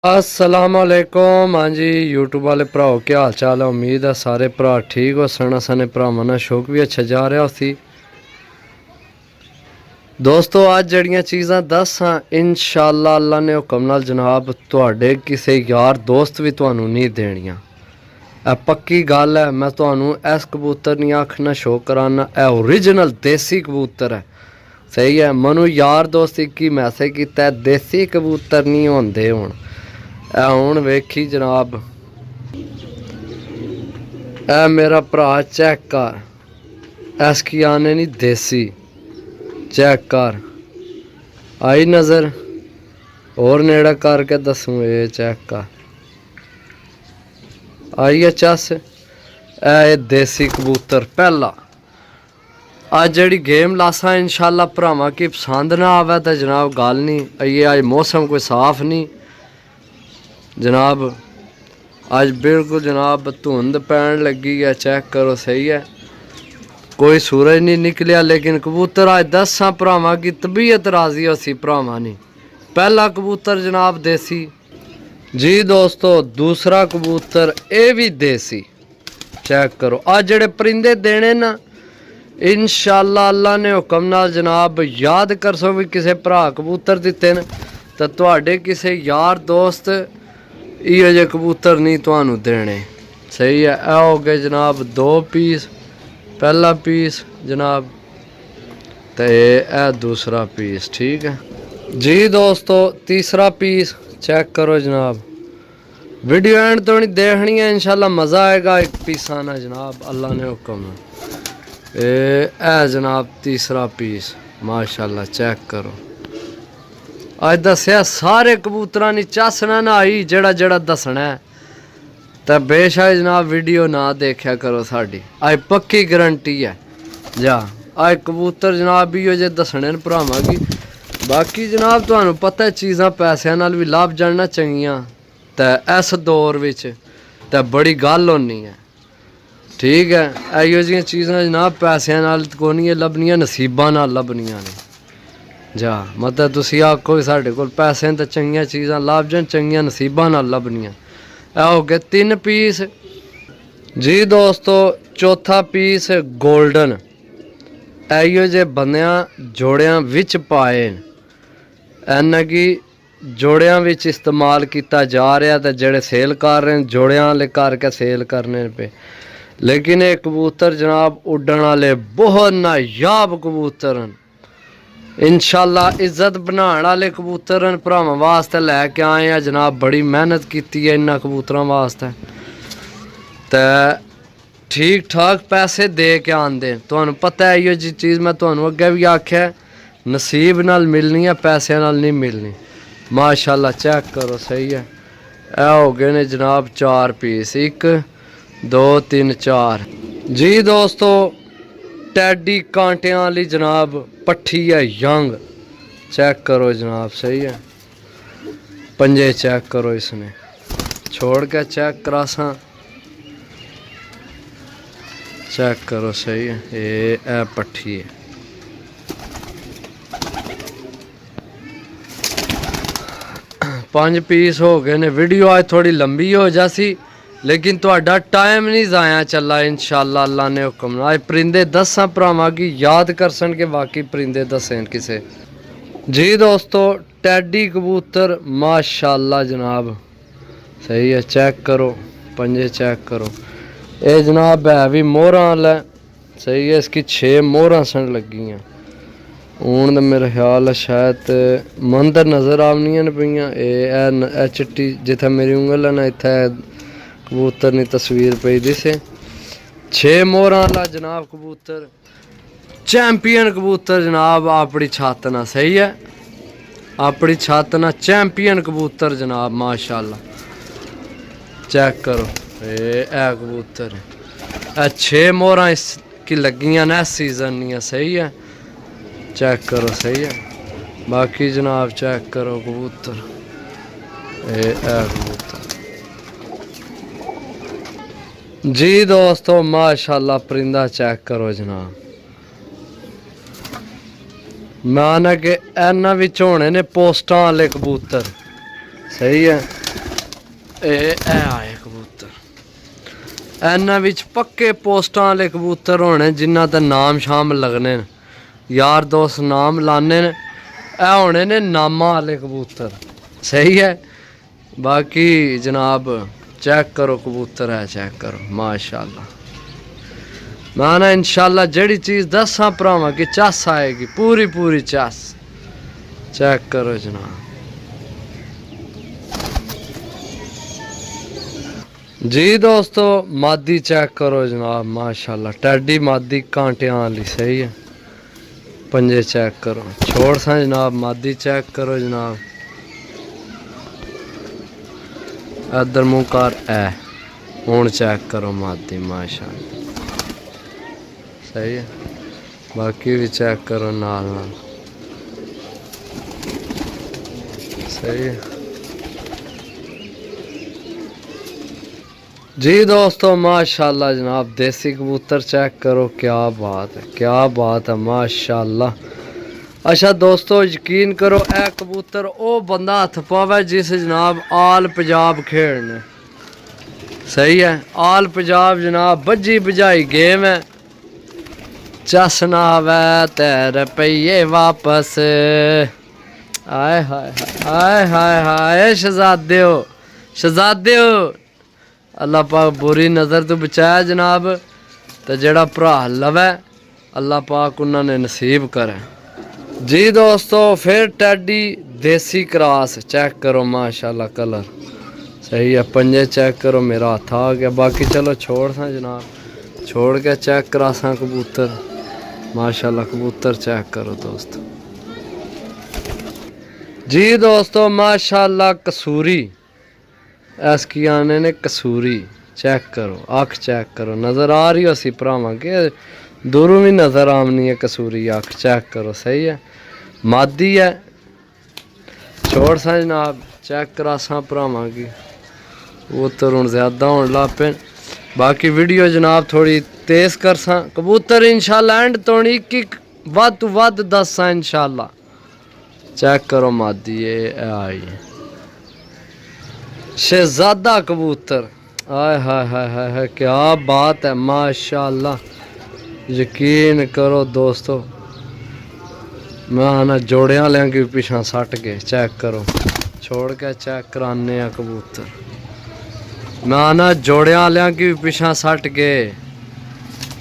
असलामुअलैकुम। हाँ जी यूट्यूब वाले भराओ क्या हाल चाल है। उम्मीद है सारे भरा ठीक हो सन। साने भरावां दा शौक भी अच्छा जा रहा उसी। दोस्तों अज जड़ियाँ चीज़ां दसां इंशाअल्लाह अल्लाह ने हुक्म नाल जनाब तुहाडे किसी यार दोस्त भी तुहानू नहीं देनियां। पक्की गल है। मैं तुहानू इस कबूतर नहीं आखना शो कराना, ओरिजिनल देसी कबूतर है। सही है। मनु यार दोस्त एक ही मैसेज किया देसी कबूतर नहीं होंदे हुण वेखी जनाब ए मेरा भरा चेक कर, इसकी आने नहीं देसी चेक कर आई नज़र और नेड़ा करके दसूँ ये चेक कर आई है चस। ए देसी कबूतर पहला अज जड़ी गेम लासा इंशाअल्लाह भरावां की पसंद ना आवे तो जनाब गल नहीं। ये अज मौसम कोई साफ नहीं जनाब, अज बिल्कुल जनाब धुंध पैन लगी है। चेक करो सही है, कोई सूरज नहीं निकलिया लेकिन कबूतर अज दसा भरावां की तबीयत राजी होसी भरावां नहीं। पहला कबूतर जनाब देसी जी दोस्तों, दूसरा कबूतर ये भी देसी। चेक करो अज जड़े परिंदे देने ना इंशाअल्लाह अल्लाह ने हुक्म नाल जनाब याद कर सो भी किसी भरा कबूतर दिते न तो तुहाडे किसी यार दोस्त इहो जे कबूतर नहीं तुहानू देने। सही है। ए हो गए जनाब दो पीस, पहला पीस जनाब ते ए दूसरा पीस। ठीक है जी दोस्तों, तीसरा पीस चेक करो जनाब। वीडियो एंड तो नहीं देखनी है इंशाल्लाह मज़ा आएगा। एक पीस आना जनाब अल्लाह ने हुक्म ए जनाब तीसरा पीस माशाल्लाह। चेक करो अज दसिया सारे कबूतरां नी चसना ना आई जड़ा जड़ा दसना है तो बेशक जनाब वीडियो ना देखा करो साड़ी। अज पक्की गारंटी है जा अज कबूतर जनाब भी जे दसने न भरावां की। बाकी जनाब तुहानू पता है चीज़ां पैसों नाल भी लाभ जानना चंगियां तो इस दौर विच तो बड़ी गल होनी है। ठीक है। इहो जिहियां चीज़ां जनाब पैसों नाल कोई नहीं लभनियां, नसीबां नाल लभनियां ने जा। मतलब तुसीं आखो साढ़े कोल पैसे तो चंगियां चीज़ां लभ जान, चंगियां नसीबां नाल लभनियां। हो गए तीन पीस जी दोस्तों। चौथा पीस गोल्डन इहो जे बंदियां जोड़ियां विच पाए इन्ना कि जोड़ियां विच इस्तेमाल किया जा रहा तो जेड़े सेल कर रहे हैं जोड़ियां वाले करके सेल करने पे। लेकिन ये कबूतर जनाब उड्डण वाले बहुत नायाब कबूतर हैं। इंशाअल्लाह इज्जत बनाने वाले कबूतर हैं। भरावां वास्ते लैके आए हैं जनाब, बड़ी मेहनत की है इन्होंने कबूतरों वास्ते तो ठीक ठाक पैसे दे के आंदे। तुहानू पता है इहो जी चीज़ मैं तुहानू अगे भी आख्या नसीब नाल मिलनी है, पैसे नाल नहीं मिलनी। माशाअल्लाह चेक करो सही है। ए हो गए ने जनाब चार पीस, एक दो तीन चार जी दोस्तों। टैडी कांटियां वाली जनाब पट्ठी है यंग। चेक करो जनाब सही है। पंजे चेक करो, इसने छोड़ के चेक करासा। चेक करो सही है। ये पट्ठी है। पांच पीस हो गए ने। वीडियो आज थोड़ी लंबी हो जासी लेकिन तुहाडा टाइम नहीं जाया चला इंशाअल्लाह अल्लाह ने हुक्म। आज परिंदे दसा भरावां की याद कर सन के बाकी परिंदे दसे किसे जी दोस्तों। टैडी कबूतर माशाअल्लाह जनाब सही है। चेक करो पंजे चेक करो। ये जनाब है भी मोहरां वाला सही है। इसकी 6 मोहरां सन लगी हैं। हूँ तो मेरा ख्याल है शायद मंदर नज़र आवनियां न पईयां। ए चिट्टी जिथे मेरी उंगल है ना इत्थे कबूतर की तस्वीर पई दिसे। 6 मोहरां वाला जनाब कबूतर चैंपियन कबूतर जनाब अपनी छत ना सही है। अपनी छत ना चैंपियन कबूतर जनाब माशाअल्लाह। चेक करो ए कबूतर 6 मोहरां इसकी लगियां न इस सीजन दियां सही है। चेक करो सही है। बाकी जनाब चेक करो कबूतर कबूतर जी दोस्तों माशाअल्लाह। परिंदा चेक करो जनाब। मैं ना कि इन्हां विच होने ने पोस्टां वाले कबूतर सही है। ਇਹ ਆਏ ਕਬੂਤਰ ਇਹਨਾਂ ਵਿੱਚ ਪੱਕੇ ਪੋਸਟਾਂ ਵਾਲੇ ਕਬੂਤਰ ਹੋਣੇ ਜਿਨ੍ਹਾਂ ਦਾ ਨਾਮ ਸ਼ਾਮ ਲੱਗਣੇ ਨੇ यार दोस्त नाम लाने ने ए होने ने नामा वाले कबूतर सही है। बाकी जनाब चेक करो कबूतर है चेक करो माशाल्लाह। मैं ना इंशाल्लाह जड़ी चीज़ दसा भरावां की चस आएगी पूरी पूरी चस। चेक करो जनाब जी दोस्तों मादी चेक करो जनाब माशाल्लाह टैडी मादी कांटियां वाली सही है। पंजे चेक करो छोड़ सा जनाब मादी चेक करो जनाब इधर मुँह कर ए हूँ चेक करो मादी माशाल्लाह सही है। बाकी भी चेक करो नाल नाल सही है जी दोस्तों माशाल्लाह जनाब देसी कबूतर चेक करो क्या बात है माशाल्लाह। अच्छा दोस्तों यकीन करो ए कबूतर ओ बंदा हथ पावे जिस जनाब आल पंजाब खेलने सही है। आल पंजाब जनाब बज्जी बजाई गेम है चस ना आवे ते रुपये वापस आए हाय हाय हाय हाय शहजादे हो अल्लाह पाक बुरी नज़र तो बचाया जनाब तो जड़ा भरा लवे अल्लाह पाक उन्होंने नसीब करे जी दोस्तों। फिर टैडी देसी क्रास चेक करो माशाल्लाह कलर सही है। पंजे चेक करो मेरा हाथ आ गया। बाकी चलो छोड़ सा जनाब छोड़ के चेक करा सा कबूतर माशाल्लाह कबूतर चेक करो दोस्तों जी दोस्तों माशाल्लाह कसूरी इसकी आने ने कसूरी चेक करो अख चेक करो नज़र आ रही हो सी भरावां के दूरों भी नज़र आमनी है कसूरी अख चेक करो सही है। मादी है छोड़ सा जनाब चेक करा सा भरावां की वो तो हूँ ज़्यादा होने लग पे। बाकी वीडियो जनाब थोड़ी तेज़ कर सा कबूतर इंशाल्लाह एंड तो एक वध तो वध दस सा इंशाल्लाह। चेक करो मादी ये आई शहजादा कबूतर आय हाय हाय हाय हाय क्या बात है माशाल्लाह। यकीन करो दोस्तों मैं आना जोड़ियां लें कि पिछा सट गए चेक करो छोड़ के चेक कराने कबूतर मैं आना जोड़ियां लें कि पिछा सट गए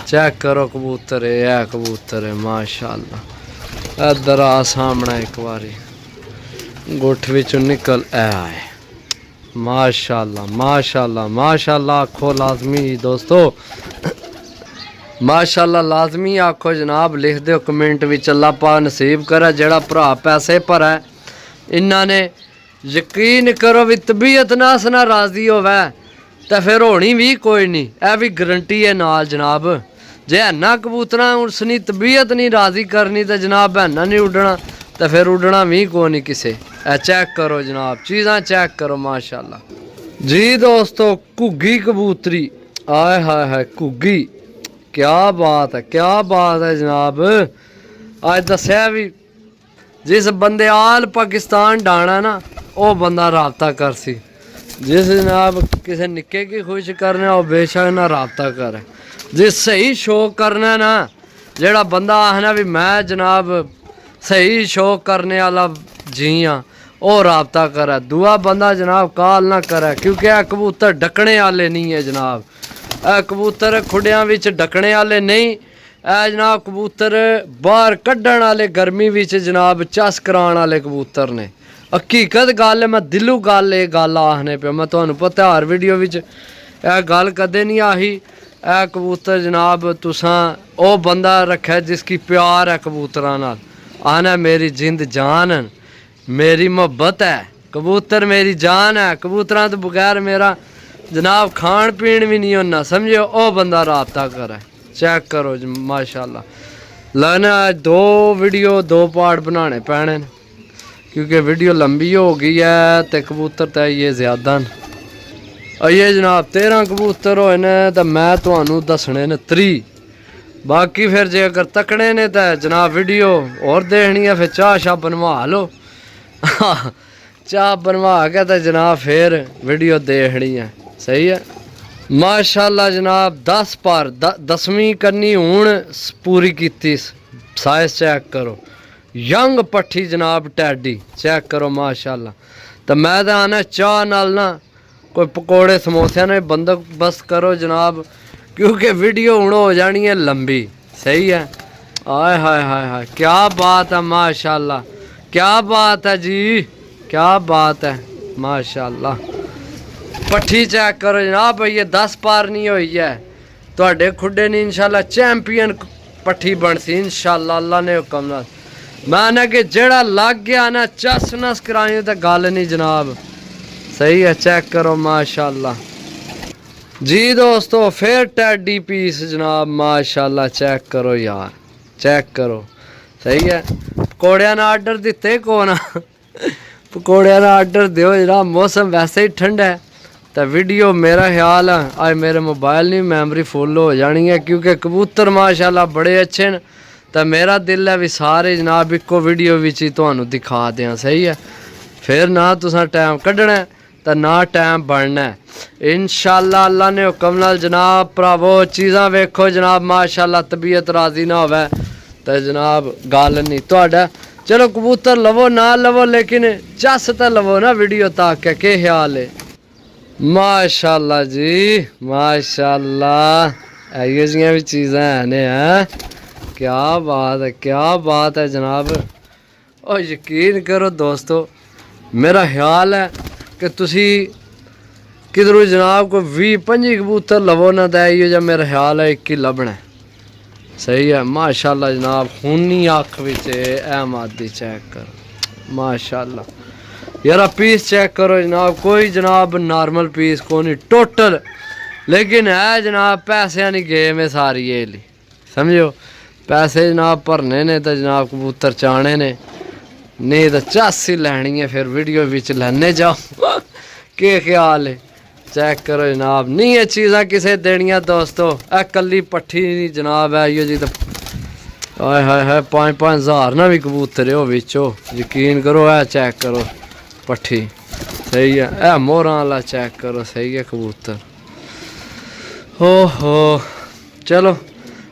चेक करो कबूतर है कबूतर है माशाल्लाह। इधर आ सामने एक बारी गुठ विचों निकल आए माशाल्लाह माशाल्लाह माशाल्लाह आखो लाजमी दोस्तों माशाल्लाह लाजमी आखो जनाब लिख दो कमेंट विच अल्लाह पाक नसीब करे जड़ा भरा पैसे भरा इन्होंने यकीन करो भी तबीयत नास ना राजी होवे तो फिर होनी भी कोई नहीं यह भी गारंटी है नाल जनाब जे हैना कबूतरा उसनी तबीयत नहीं राजी करनी तो जनाब हैना नहीं उड़ना तो फिर उड़ना भी कोई नहीं किसे चेक करो जनाब चीज़ां चेक करो माशाल्लाह जी दोस्तों घुग्गी कबूतरी आय हाय हाय घुग्गी क्या बात है जनाब। आज दसिया भी जिस बंदे आल पाकिस्तान डाना ना वो बंदा राबता कर सी जिस जनाब किसी निक्के की खुश करना वो बेशक ना राबता करे जिस सही शौक करना ना जेड़ा बंदा आखना भी मैं जनाब सही शौक करने वाला जी हाँ वो राबता करे दूआ बंदा जनाब काल ना करे क्योंकि यह कबूतर डकने वाले नहीं है जनाब। यह कबूतर खुडियां विच डकने वाले नहीं ए जनाब कबूतर बाहर कढ़न वाले गर्मी विच जनाब चस कराने वाले कबूतर ने। हकीकत गल है मैं दिलों गल आखने पे मैं तुहानू पता हर वीडियो विच यह गल कदे नहीं आही। यह कबूतर जनाब तुसां ओ बंदा रखा जिसकी प्यार है कबूतरां नाल आना मेरी जिंद जान मेरी मोहब्बत है कबूतर मेरी जान है कबूतरां तो बगैर मेरा जनाब खान पीन भी नहीं होना समझो ओ बंदा राबता करे। चेक करो माशाल्लाह लगना दो वीडियो दो पार्ट बनाने पैने क्योंकि वीडियो लंबी हो गई है तो कबूतर तो ये ज़्यादा न ये जनाब 13 कबूतर होए ने तो मैं तुहानू दसने ने 30 बाकी फिर जे अगर तकने ने तो जनाब वीडियो और देखनी है फिर चाह शाह बनवा लो चाह बनवा के तो जनाब फिर वीडियो देखनी है। सही है माशाल्लाह जनाब 10 पार 10वीं करनी हूँ पूरी की। साइज चेक करो यंग पट्ठी जनाब टैडी चेक करो माशाल्लाह। तो मैं तो आना चाह नाल ना कोई पकौड़े समोसे ने बंदोबस्त करो जनाब, क्योंकि वीडियो हूँ हो जानी है लंबी। सही है आय हाय हाय हाय क्या बात है माशाल्लाह, क्या बात है जी, क्या बात है माशाल्लाह। पट्ठी चेक करो जनाब ये 10 पार नहीं हुई है तो खुडे नहीं इंशाल्लाह चैंपियन पट्ठी बनसी इंशाल्लाह अल्लाह ने हुक्म नाल। मैं कि जेड़ा लग गया ना चस नस कराई तो गल नहीं जनाब। सही है चेक करो माशाल्लाह जी दोस्तों। फिर टैडी पीस जनाब माशाल्लाह चेक करो यार चेक करो। सही है पकौड़िया ने आर्डर दिते को ना पकौड़िया ने आर्डर दो जनाब, मौसम वैसे ही ठंडा है तो वीडियो मेरा ख्याल है आज मेरे मोबाइल की मैमरी फुल हो जानी है, क्योंकि कबूतर माशाल्लाह बड़े अच्छे न। तो मेरा दिल है भी सारे जनाब इको वीडियो विच ही तुहानू दिखा दें। सही है फिर ना तुसा टाइम कढ़ना तो ना टाइम बनना है इंशाल्लाह अल्लाह ने हुक्म नाल जनाब। भरावो चीज़ां वेखो जनाब माशाल्लाह, तबीयत राजी ना होवे तो जनाब गल नहीं तुहाडा। चलो कबूतर लवो ना लवो लेकिन चस तो लवो ना वीडियो तक के ख्याल है माशाल्लाह जी माशाल्लाह। ऐयो जियां भी चीज़ां हैं ने क्या बात है क्या बात है जनाब। और यकीन करो दोस्तों मेरा ख्याल है कि तुसी किधरों जनाब को 20-25 कबूतर लवो ना तो इो जहा मेरा ख्याल है एक ही लभना है। सही है माशाल्लाह जनाब खूनी अख विच मादी चेक कर माशाल्लाह। यार पीस चेक करो जनाब, कोई जनाब नॉर्मल पीस को नहीं टोटल, लेकिन है जनाब पैसे नहीं गेम है सारी ये ली समझो। पैसे जनाब भरने ने तो जनाब कबूतर चाने ने, नहीं तो चस ही लैनी है फिर वीडियो बिच लैने जाओ के ख्याल है चेक करो जनाब। नहीं ये चीज़ां किसे देनियां दोस्तों, ए कली पट्ठी नहीं जनाब है यो जी। तो हाय हाय हाय 5-5 हज़ार ना भी कबूतर हो बिचो यकीन करो। है चेक करो पट्ठी सही है, ए मोहरां वाला चेक करो सही है कबूतर। हो चलो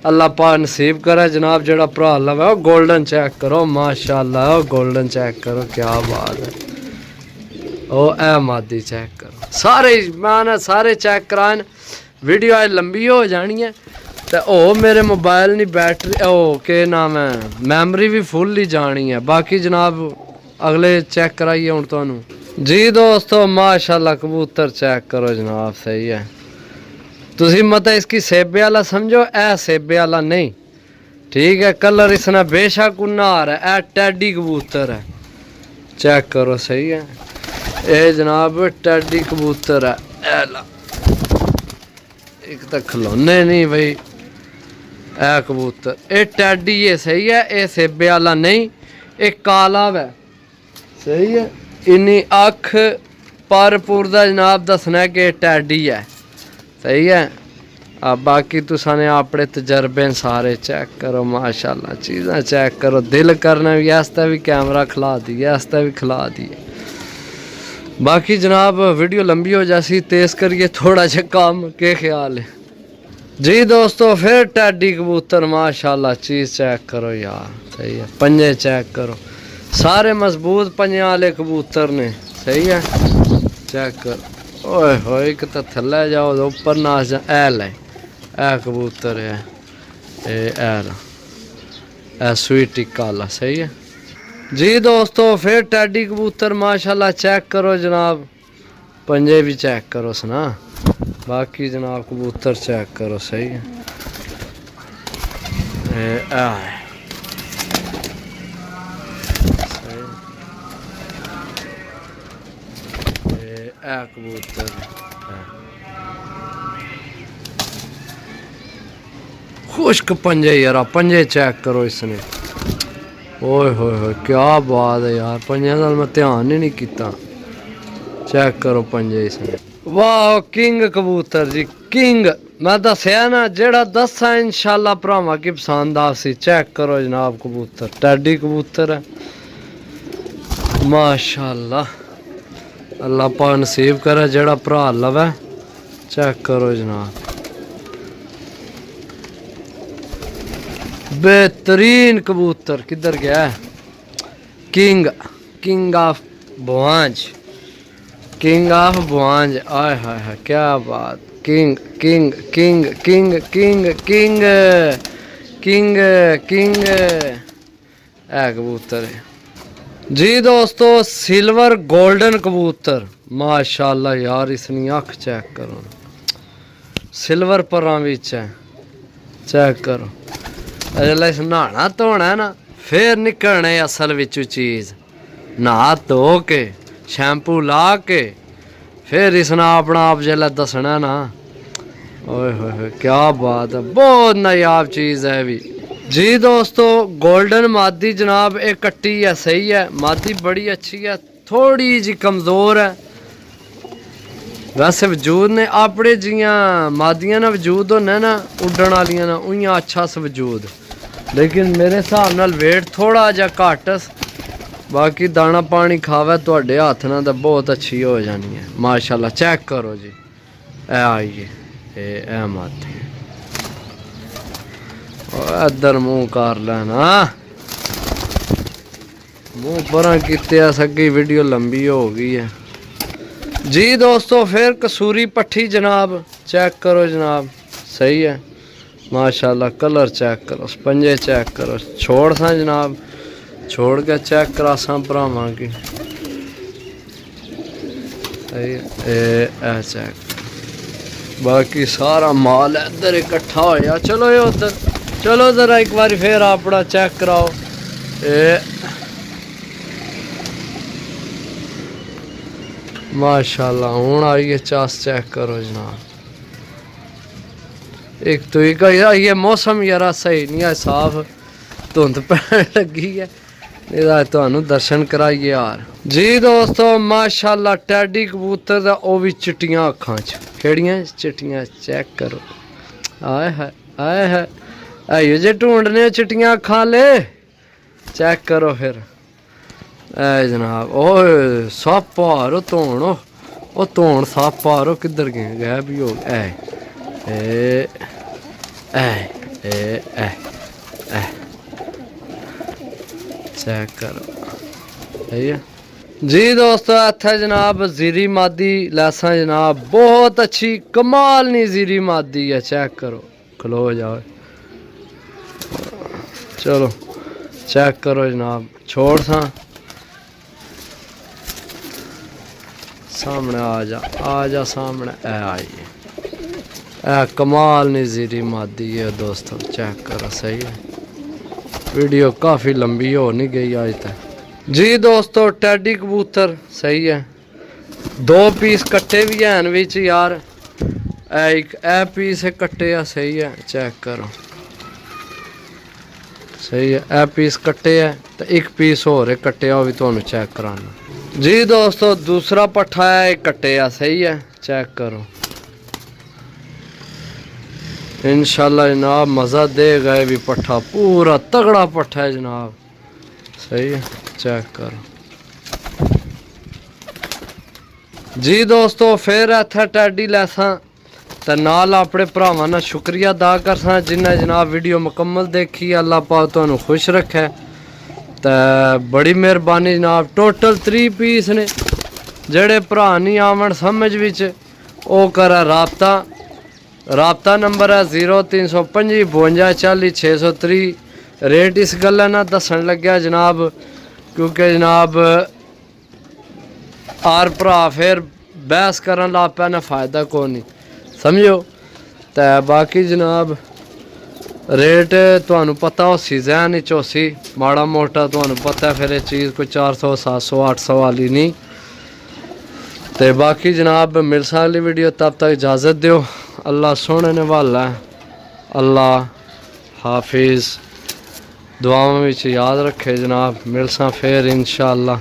अल्लाह पाक नसीब करे जनाब जड़ा भरा लवे। गोल्डन चेक करो माशाल्लाह, गोल्डन चेक करो क्या बात है। ओ ए मादी चेक करो सारे मैं सारे चेक करान। वीडियो आज लंबी हो जानी है तो ओ मेरे मोबाइल की बैटरी ओ के नाम है मैमरी भी फुल ही जानी है। बाकी जनाब अगले चेक कराइए हूँ तुहानू जी दोस्तों माशाल्लाह। कबूतर चेक करो जनाब सही है। तुसी मत इसकी सेबे वाला समझो, ए सेबे वाला नहीं ठीक है। कलर इसने बेशक उन्नार है, ए टैडी कबूतर है चेक करो सही है। ये जनाब टैडी कबूतर है एला। एक तो खिलौने नहीं भाई ए कबूतर ये टैडी है सही है। ये सेबे वाला नहीं एक काला है सही है। इन्नी अख पर पूरा जनाब दसना कि टैडी है सही है। अब बाकी तुसा ने अपने तजर्बे सारे चेक करो माशाल्लाह। चीज़ां चेक करो दिल करना भी ऐसा भी कैमरा खिला दिए ऐसा भी खिला दिए। बाकी जनाब वीडियो लंबी हो जासी तेज़ करिए थोड़ा जा काम के ख्याल है जी दोस्तों। फिर टैडी कबूतर माशाल्लाह चीज़ चेक करो यार सही है। पंजे चेक करो सारे मजबूत पंजे वाले कबूतर ने सही है चेक कर। ओए होए एक तो थल्ले जाओ तो ऊपर ना जा एल है ए कबूतर है ए स्वीटी काला सही है जी दोस्तों। फिर टैडी कबूतर माशाल्लाह चेक करो जनाब, पंजे भी चेक करो सुना। बाकी जनाब कबूतर चेक करो सही है। कबूतर खुश्क पंजे यार, पंजे चेक करो इसने। ओए होए क्या बात है यार, पंजे नाल मैं ध्यान ही नहीं किया। चेक करो पंजे इसने। वाह किंग कबूतर जी किंग। मैं दसिया ना जेड़ा दसा इंशाल्लाह भरावां की पसंद आसी। चेक करो जनाब कबूतर टैडी कबूतर है माशाल्लाह। अल्लाह पाक नसीब करे जेड़ा भरा लवे। चेक करो जनाब, बेहतरीन कबूतर। किधर गया? किंग, किंग ऑफ बुआंज, किंग ऑफ बुआंज। आय हाय हाय क्या बात। King king king king king king king king है कबूतर है जी दोस्तों। सिल्वर गोल्डन कबूतर माशाल्लाह यार, इसनी अख चेक करो, सिल्वर परां विच है। चेक करो, अजला इस नहाना धोना है ना, फिर निकलना असल विचू चीज़। नहा धो के शैम्पू ला के फिर इसना अपना आप जल्द दसना ना। ओए होए क्या बात है, बहुत नायाब चीज़ है भी जी दोस्तों। गोल्डन मादी जनाब एक कट्टी है, सही है, मादी बड़ी अच्छी है, थोड़ी जी कमज़ोर है वैसे वजूद ने अपने जियां मादियां ना वजूद होने ना उड्डण वालियां ना उइयां अच्छा स वजूद, लेकिन मेरे हिसाब नाल वेट थोड़ा जा घट। बाकी दाना पानी खावे तुहाडे हत्थ नाल तो बहुत अच्छी हो जानी है माशाल्लाह। चेक करो जी, ए आइए ए मादी इधर मुँह कर लेना, मुँह परा किते सगी वीडियो लंबी हो गई है जी दोस्तों। फिर कसूरी पट्ठी जनाब, चेक करो जनाब, सही है माशाल्लाह। कलर चेक करो, स्पंजे चेक करो, छोड़ सा जनाब, छोड़ के चेक करा सा भरावां की, सही है चेक। बाकी सारा माल इधर इकट्ठा होया। चलो ये उधर चलो जरा एक बार फिर अपना चेक कराओ। माशाल्लाह हूँ आइए चास चेक करो जनाब। एक तो ये मौसम यार सही नहीं है, साफ धुंध पैन लगी है, तो दर्शन कराइए यार जी दोस्तों। माशाल्लाह टैडी कबूतर दा ओ भी चिट्टियां अखां च, केड़ियां चिट्टियां चेक करो। आए है आए है आइयो जे ढूंढने चिट्टियां अखां ले, चेक करो फिर ए जनाब। ओए सप आ रो धोन, ओ धोन सप आ रो, किधर गए गए भी हो ए चेक करो, सही है जी दोस्तों। इत्थे जनाब जीरी मादी लैसा जनाब, बहुत अच्छी कमाल नी जीरी मादी है। चेक करो, खलो जाओ, चलो चेक करो जनाब, छोड़ सा सामने आ जा सामने। ए आइए ए कमाल नी जीरी मादी है दोस्तों, चेक करो, सही है। वीडियो काफ़ी लंबी हो नहीं गई आज तक जी दोस्तों। टैडी कबूतर सही है, 2 पीस कट्टे भी हैं विच यार, एक ए पीस कट्टे है, सही है। चेक करो, सही है, ए पीस कट्टे है तो एक पीस हो रहे कट्टे वो भी तुहानू चेक कराना जी दोस्तों। दूसरा पट्ठा है एक कट्टे है, सही है। चेक करो इंशाल्लाह जनाब, मज़ा देगा ये भी पट्ठा, पूरा तगड़ा पट्ठा है जनाब, सही है। चेक करो जी दोस्तों। फिर इत्थे टैडी लैसा तो नाल अपने भरावां नाल शुक्रिया अदा करसा जिन्हें जनाब वीडियो मुकम्मल देखी। अल्लाह पाक तुहानू खुश रखे, तो बड़ी मेहरबानी जनाब। टोटल 3 पीस ने, जेड़े भरा नहीं आवन समझ विच ओ करा राबता। राबता नंबर है 0325 52 40 630। रेट इस गल्ला ना दसन लग्या जनाब, क्योंकि जनाब आर भरा फिर बहस करन लग पे ना, फायदा को नहीं समझो। तो बाकी जनाब रेट तुहानू पता हो सीजन चौसी माड़ा मोटा तुहानू पता है, फिर ये चीज़ कोई 400 700 800 वाली नहीं। तो बाकी जनाब मिल सकली वीडियो, तब तक इजाज़त दो। अल्लाह सोने ने वाला है, अल्लाह हाफिज़। दुआओं में याद रखे जनाब, मिलसा फिर इंशाअल्लाह।